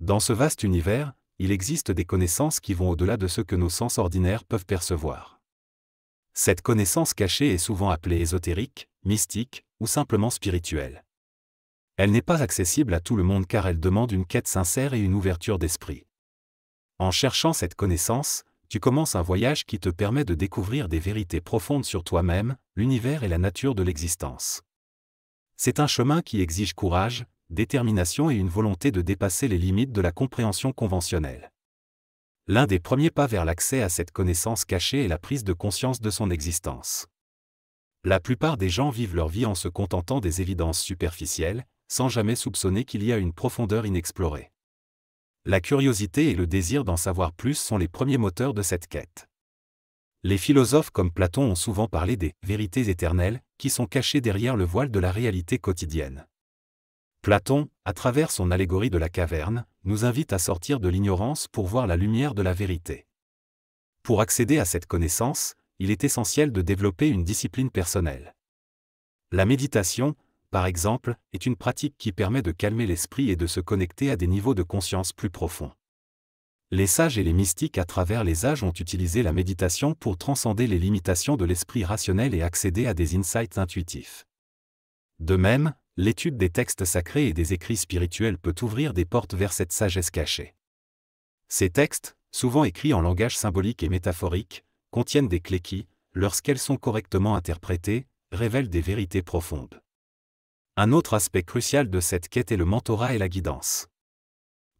Dans ce vaste univers, il existe des connaissances qui vont au-delà de ce que nos sens ordinaires peuvent percevoir. Cette connaissance cachée est souvent appelée ésotérique, mystique, ou simplement spirituelle. Elle n'est pas accessible à tout le monde car elle demande une quête sincère et une ouverture d'esprit. En cherchant cette connaissance, tu commences un voyage qui te permet de découvrir des vérités profondes sur toi-même, l'univers et la nature de l'existence. C'est un chemin qui exige courage, détermination et une volonté de dépasser les limites de la compréhension conventionnelle. L'un des premiers pas vers l'accès à cette connaissance cachée est la prise de conscience de son existence. La plupart des gens vivent leur vie en se contentant des évidences superficielles, sans jamais soupçonner qu'il y a une profondeur inexplorée. La curiosité et le désir d'en savoir plus sont les premiers moteurs de cette quête. Les philosophes comme Platon ont souvent parlé des « vérités éternelles » qui sont cachées derrière le voile de la réalité quotidienne. Platon, à travers son allégorie de la caverne, nous invite à sortir de l'ignorance pour voir la lumière de la vérité. Pour accéder à cette connaissance, il est essentiel de développer une discipline personnelle. La méditation, par exemple, est une pratique qui permet de calmer l'esprit et de se connecter à des niveaux de conscience plus profonds. Les sages et les mystiques à travers les âges ont utilisé la méditation pour transcender les limitations de l'esprit rationnel et accéder à des insights intuitifs. De même, l'étude des textes sacrés et des écrits spirituels peut ouvrir des portes vers cette sagesse cachée. Ces textes, souvent écrits en langage symbolique et métaphorique, contiennent des clés qui, lorsqu'elles sont correctement interprétées, révèlent des vérités profondes. Un autre aspect crucial de cette quête est le mentorat et la guidance.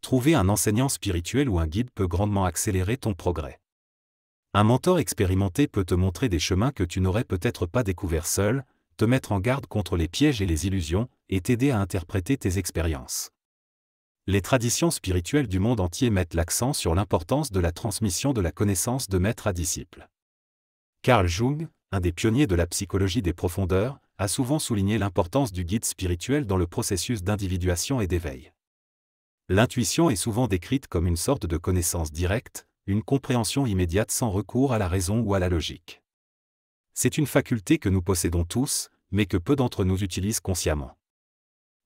Trouver un enseignant spirituel ou un guide peut grandement accélérer ton progrès. Un mentor expérimenté peut te montrer des chemins que tu n'aurais peut-être pas découverts seul, te mettre en garde contre les pièges et les illusions, et t'aider à interpréter tes expériences. Les traditions spirituelles du monde entier mettent l'accent sur l'importance de la transmission de la connaissance de maître à disciple. Carl Jung, un des pionniers de la psychologie des profondeurs, a souvent souligné l'importance du guide spirituel dans le processus d'individuation et d'éveil. L'intuition est souvent décrite comme une sorte de connaissance directe, une compréhension immédiate sans recours à la raison ou à la logique. C'est une faculté que nous possédons tous, mais que peu d'entre nous utilisent consciemment.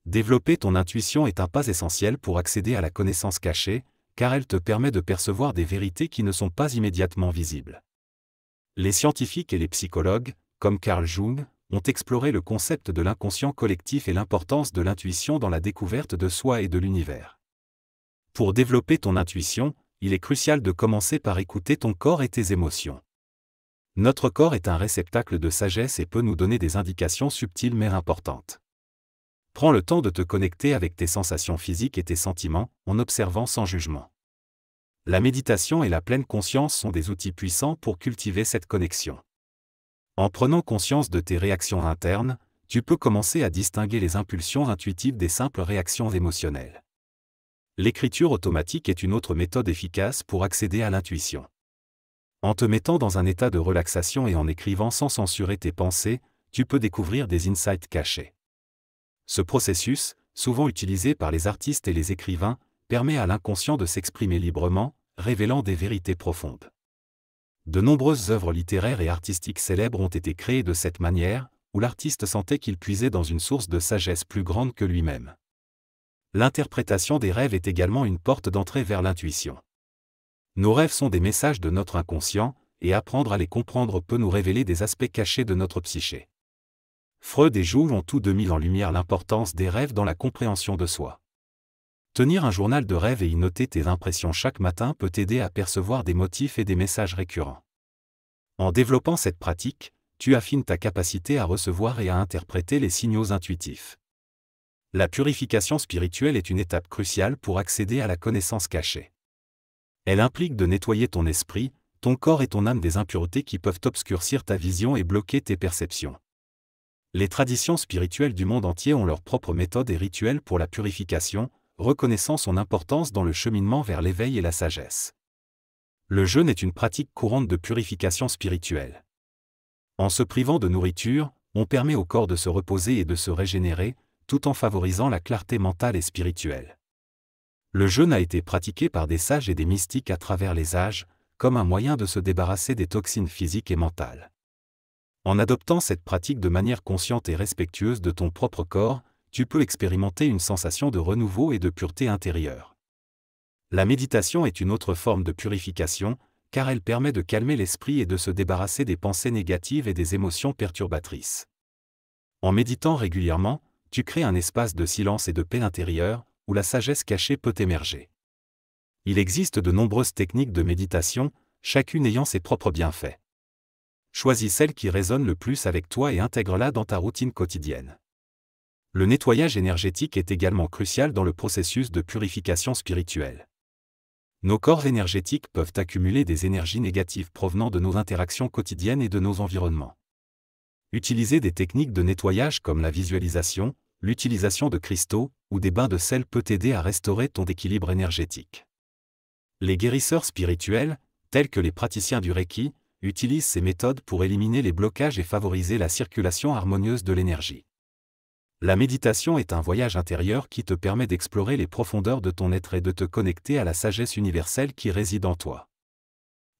Développer ton intuition est un pas essentiel pour accéder à la connaissance cachée, car elle te permet de percevoir des vérités qui ne sont pas immédiatement visibles. Les scientifiques et les psychologues, comme Carl Jung, ont exploré le concept de l'inconscient collectif et l'importance de l'intuition dans la découverte de soi et de l'univers. Pour développer ton intuition, il est crucial de commencer par écouter ton corps et tes émotions. Notre corps est un réceptacle de sagesse et peut nous donner des indications subtiles mais importantes. Prends le temps de te connecter avec tes sensations physiques et tes sentiments, en observant sans jugement. La méditation et la pleine conscience sont des outils puissants pour cultiver cette connexion. En prenant conscience de tes réactions internes, tu peux commencer à distinguer les impulsions intuitives des simples réactions émotionnelles. L'écriture automatique est une autre méthode efficace pour accéder à l'intuition. En te mettant dans un état de relaxation et en écrivant sans censurer tes pensées, tu peux découvrir des insights cachés. Ce processus, souvent utilisé par les artistes et les écrivains, permet à l'inconscient de s'exprimer librement, révélant des vérités profondes. De nombreuses œuvres littéraires et artistiques célèbres ont été créées de cette manière, où l'artiste sentait qu'il puisait dans une source de sagesse plus grande que lui-même. L'interprétation des rêves est également une porte d'entrée vers l'intuition. Nos rêves sont des messages de notre inconscient, et apprendre à les comprendre peut nous révéler des aspects cachés de notre psyché. Freud et Jung ont tous deux mis en lumière l'importance des rêves dans la compréhension de soi. Tenir un journal de rêves et y noter tes impressions chaque matin peut t'aider à percevoir des motifs et des messages récurrents. En développant cette pratique, tu affines ta capacité à recevoir et à interpréter les signaux intuitifs. La purification spirituelle est une étape cruciale pour accéder à la connaissance cachée. Elle implique de nettoyer ton esprit, ton corps et ton âme des impuretés qui peuvent obscurcir ta vision et bloquer tes perceptions. Les traditions spirituelles du monde entier ont leurs propres méthodes et rituels pour la purification, reconnaissant son importance dans le cheminement vers l'éveil et la sagesse. Le jeûne est une pratique courante de purification spirituelle. En se privant de nourriture, on permet au corps de se reposer et de se régénérer, tout en favorisant la clarté mentale et spirituelle. Le jeûne a été pratiqué par des sages et des mystiques à travers les âges, comme un moyen de se débarrasser des toxines physiques et mentales. En adoptant cette pratique de manière consciente et respectueuse de ton propre corps, tu peux expérimenter une sensation de renouveau et de pureté intérieure. La méditation est une autre forme de purification, car elle permet de calmer l'esprit et de se débarrasser des pensées négatives et des émotions perturbatrices. En méditant régulièrement, tu crées un espace de silence et de paix intérieure, où la sagesse cachée peut émerger. Il existe de nombreuses techniques de méditation, chacune ayant ses propres bienfaits. Choisis celle qui résonne le plus avec toi et intègre-la dans ta routine quotidienne. Le nettoyage énergétique est également crucial dans le processus de purification spirituelle. Nos corps énergétiques peuvent accumuler des énergies négatives provenant de nos interactions quotidiennes et de nos environnements. Utiliser des techniques de nettoyage comme la visualisation, l'utilisation de cristaux ou des bains de sel peut t'aider à restaurer ton équilibre énergétique. Les guérisseurs spirituels, tels que les praticiens du Reiki, utilisent ces méthodes pour éliminer les blocages et favoriser la circulation harmonieuse de l'énergie. La méditation est un voyage intérieur qui te permet d'explorer les profondeurs de ton être et de te connecter à la sagesse universelle qui réside en toi.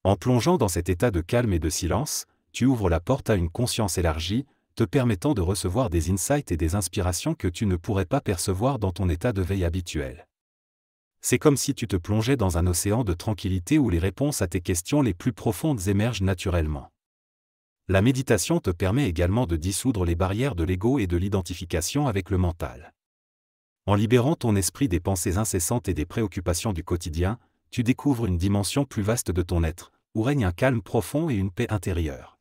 En plongeant dans cet état de calme et de silence, tu ouvres la porte à une conscience élargie, te permettant de recevoir des insights et des inspirations que tu ne pourrais pas percevoir dans ton état de veille habituel. C'est comme si tu te plongeais dans un océan de tranquillité où les réponses à tes questions les plus profondes émergent naturellement. La méditation te permet également de dissoudre les barrières de l'ego et de l'identification avec le mental. En libérant ton esprit des pensées incessantes et des préoccupations du quotidien, tu découvres une dimension plus vaste de ton être, où règne un calme profond et une paix intérieure.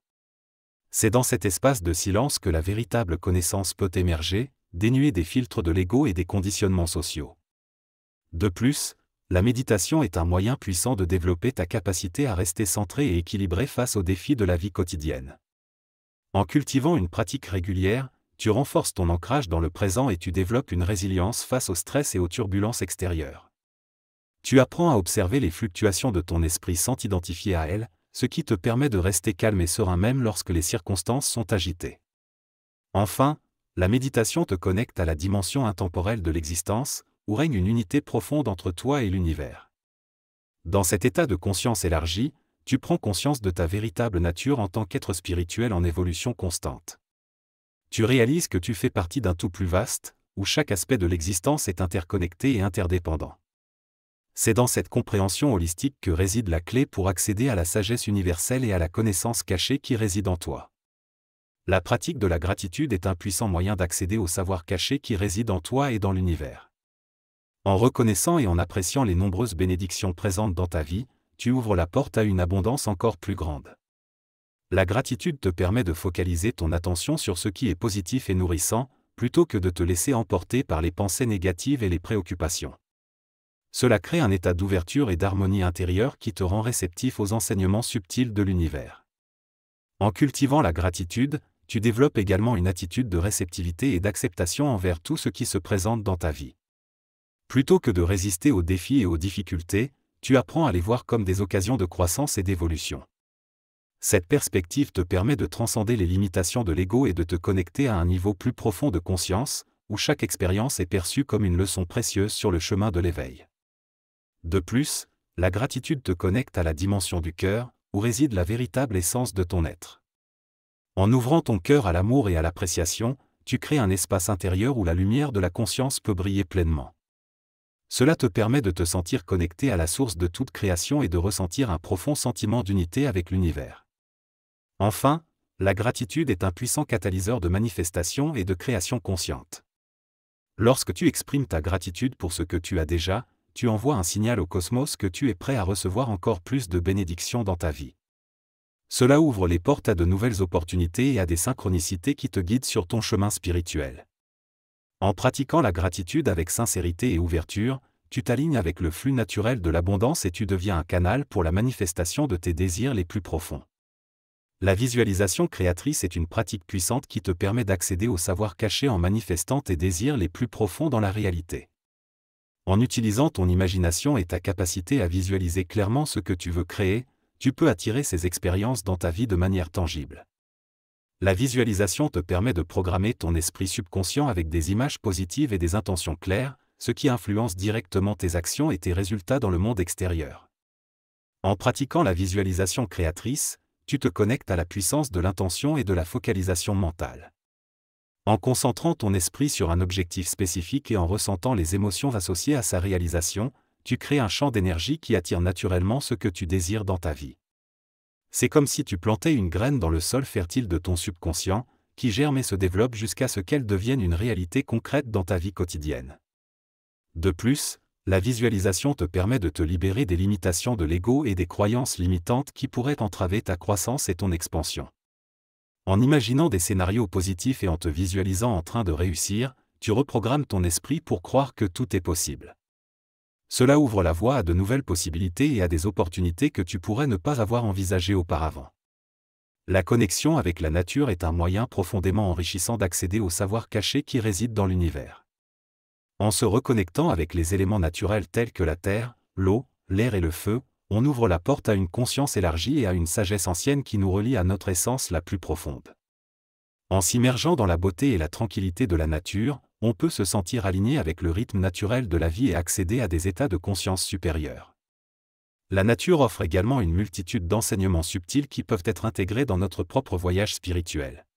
C'est dans cet espace de silence que la véritable connaissance peut émerger, dénuée des filtres de l'ego et des conditionnements sociaux. De plus, la méditation est un moyen puissant de développer ta capacité à rester centré et équilibré face aux défis de la vie quotidienne. En cultivant une pratique régulière, tu renforces ton ancrage dans le présent et tu développes une résilience face au stress et aux turbulences extérieures. Tu apprends à observer les fluctuations de ton esprit sans t'identifier à elles, ce qui te permet de rester calme et serein même lorsque les circonstances sont agitées. Enfin, la méditation te connecte à la dimension intemporelle de l'existence, où règne une unité profonde entre toi et l'univers. Dans cet état de conscience élargie, tu prends conscience de ta véritable nature en tant qu'être spirituel en évolution constante. Tu réalises que tu fais partie d'un tout plus vaste, où chaque aspect de l'existence est interconnecté et interdépendant. C'est dans cette compréhension holistique que réside la clé pour accéder à la sagesse universelle et à la connaissance cachée qui réside en toi. La pratique de la gratitude est un puissant moyen d'accéder au savoir caché qui réside en toi et dans l'univers. En reconnaissant et en appréciant les nombreuses bénédictions présentes dans ta vie, tu ouvres la porte à une abondance encore plus grande. La gratitude te permet de focaliser ton attention sur ce qui est positif et nourrissant, plutôt que de te laisser emporter par les pensées négatives et les préoccupations. Cela crée un état d'ouverture et d'harmonie intérieure qui te rend réceptif aux enseignements subtils de l'univers. En cultivant la gratitude, tu développes également une attitude de réceptivité et d'acceptation envers tout ce qui se présente dans ta vie. Plutôt que de résister aux défis et aux difficultés, tu apprends à les voir comme des occasions de croissance et d'évolution. Cette perspective te permet de transcender les limitations de l'ego et de te connecter à un niveau plus profond de conscience, où chaque expérience est perçue comme une leçon précieuse sur le chemin de l'éveil. De plus, la gratitude te connecte à la dimension du cœur, où réside la véritable essence de ton être. En ouvrant ton cœur à l'amour et à l'appréciation, tu crées un espace intérieur où la lumière de la conscience peut briller pleinement. Cela te permet de te sentir connecté à la source de toute création et de ressentir un profond sentiment d'unité avec l'univers. Enfin, la gratitude est un puissant catalyseur de manifestation et de création consciente. Lorsque tu exprimes ta gratitude pour ce que tu as déjà, tu envoies un signal au cosmos que tu es prêt à recevoir encore plus de bénédictions dans ta vie. Cela ouvre les portes à de nouvelles opportunités et à des synchronicités qui te guident sur ton chemin spirituel. En pratiquant la gratitude avec sincérité et ouverture, tu t'alignes avec le flux naturel de l'abondance et tu deviens un canal pour la manifestation de tes désirs les plus profonds. La visualisation créatrice est une pratique puissante qui te permet d'accéder au savoir caché en manifestant tes désirs les plus profonds dans la réalité. En utilisant ton imagination et ta capacité à visualiser clairement ce que tu veux créer, tu peux attirer ces expériences dans ta vie de manière tangible. La visualisation te permet de programmer ton esprit subconscient avec des images positives et des intentions claires, ce qui influence directement tes actions et tes résultats dans le monde extérieur. En pratiquant la visualisation créatrice, tu te connectes à la puissance de l'intention et de la focalisation mentale. En concentrant ton esprit sur un objectif spécifique et en ressentant les émotions associées à sa réalisation, tu crées un champ d'énergie qui attire naturellement ce que tu désires dans ta vie. C'est comme si tu plantais une graine dans le sol fertile de ton subconscient, qui germe et se développe jusqu'à ce qu'elle devienne une réalité concrète dans ta vie quotidienne. De plus, la visualisation te permet de te libérer des limitations de l'ego et des croyances limitantes qui pourraient entraver ta croissance et ton expansion. En imaginant des scénarios positifs et en te visualisant en train de réussir, tu reprogrammes ton esprit pour croire que tout est possible. Cela ouvre la voie à de nouvelles possibilités et à des opportunités que tu pourrais ne pas avoir envisagées auparavant. La connexion avec la nature est un moyen profondément enrichissant d'accéder au savoir caché qui réside dans l'univers. En se reconnectant avec les éléments naturels tels que la terre, l'eau, l'air et le feu, on ouvre la porte à une conscience élargie et à une sagesse ancienne qui nous relie à notre essence la plus profonde. En s'immergeant dans la beauté et la tranquillité de la nature, on peut se sentir aligné avec le rythme naturel de la vie et accéder à des états de conscience supérieurs. La nature offre également une multitude d'enseignements subtils qui peuvent être intégrés dans notre propre voyage spirituel.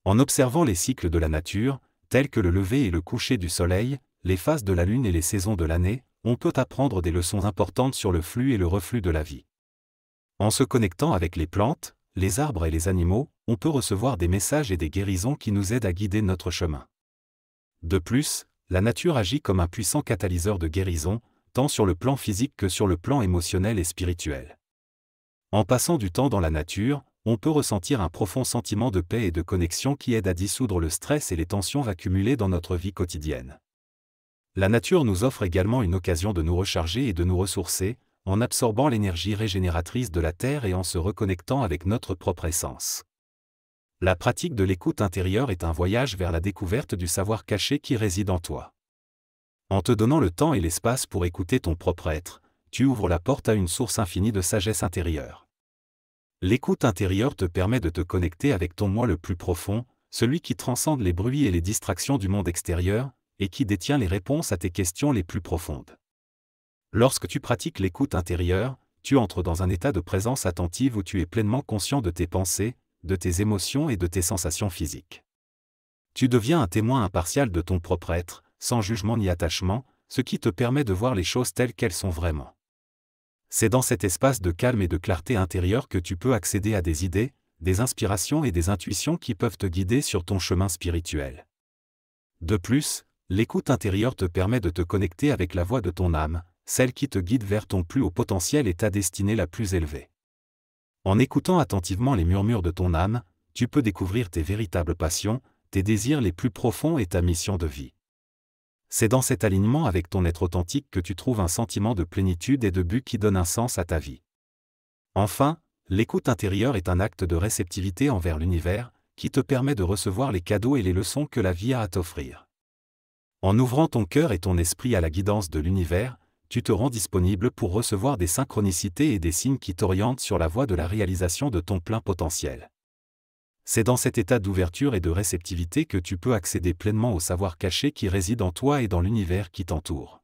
En observant les cycles de la nature, tels que le lever et le coucher du soleil, les phases de la lune et les saisons de l'année, on peut apprendre des leçons importantes sur le flux et le reflux de la vie. En se connectant avec les plantes, les arbres et les animaux, on peut recevoir des messages et des guérisons qui nous aident à guider notre chemin. De plus, la nature agit comme un puissant catalyseur de guérison, tant sur le plan physique que sur le plan émotionnel et spirituel. En passant du temps dans la nature, on peut ressentir un profond sentiment de paix et de connexion qui aide à dissoudre le stress et les tensions accumulées dans notre vie quotidienne. La nature nous offre également une occasion de nous recharger et de nous ressourcer, en absorbant l'énergie régénératrice de la Terre et en se reconnectant avec notre propre essence. La pratique de l'écoute intérieure est un voyage vers la découverte du savoir caché qui réside en toi. En te donnant le temps et l'espace pour écouter ton propre être, tu ouvres la porte à une source infinie de sagesse intérieure. L'écoute intérieure te permet de te connecter avec ton moi le plus profond, celui qui transcende les bruits et les distractions du monde extérieur, et qui détient les réponses à tes questions les plus profondes. Lorsque tu pratiques l'écoute intérieure, tu entres dans un état de présence attentive où tu es pleinement conscient de tes pensées, de tes émotions et de tes sensations physiques. Tu deviens un témoin impartial de ton propre être, sans jugement ni attachement, ce qui te permet de voir les choses telles qu'elles sont vraiment. C'est dans cet espace de calme et de clarté intérieure que tu peux accéder à des idées, des inspirations et des intuitions qui peuvent te guider sur ton chemin spirituel. De plus, l'écoute intérieure te permet de te connecter avec la voix de ton âme, celle qui te guide vers ton plus haut potentiel et ta destinée la plus élevée. En écoutant attentivement les murmures de ton âme, tu peux découvrir tes véritables passions, tes désirs les plus profonds et ta mission de vie. C'est dans cet alignement avec ton être authentique que tu trouves un sentiment de plénitude et de but qui donne un sens à ta vie. Enfin, l'écoute intérieure est un acte de réceptivité envers l'univers, qui te permet de recevoir les cadeaux et les leçons que la vie a à t'offrir. En ouvrant ton cœur et ton esprit à la guidance de l'univers, tu te rends disponible pour recevoir des synchronicités et des signes qui t'orientent sur la voie de la réalisation de ton plein potentiel. C'est dans cet état d'ouverture et de réceptivité que tu peux accéder pleinement au savoir caché qui réside en toi et dans l'univers qui t'entoure.